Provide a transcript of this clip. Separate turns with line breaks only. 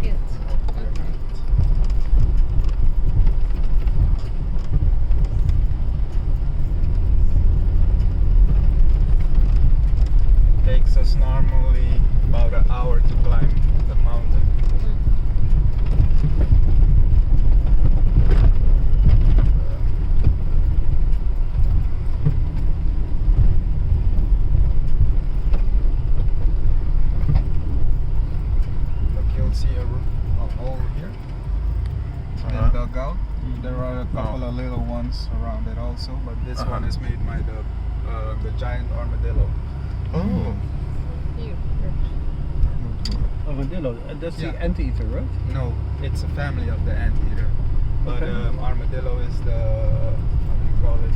it. Okay.
Takes us normally about an hour to climb the mountain. Look, you'll see a hole here. It's been dug out. There are a couple of little ones around it also, but this one is made by the giant armadillo.
Oh.
Here.
Armadillo, that's
Yeah.
the anteater, right?
No, it's a family of the anteater. But
Okay.
armadillo is the, how do you call it?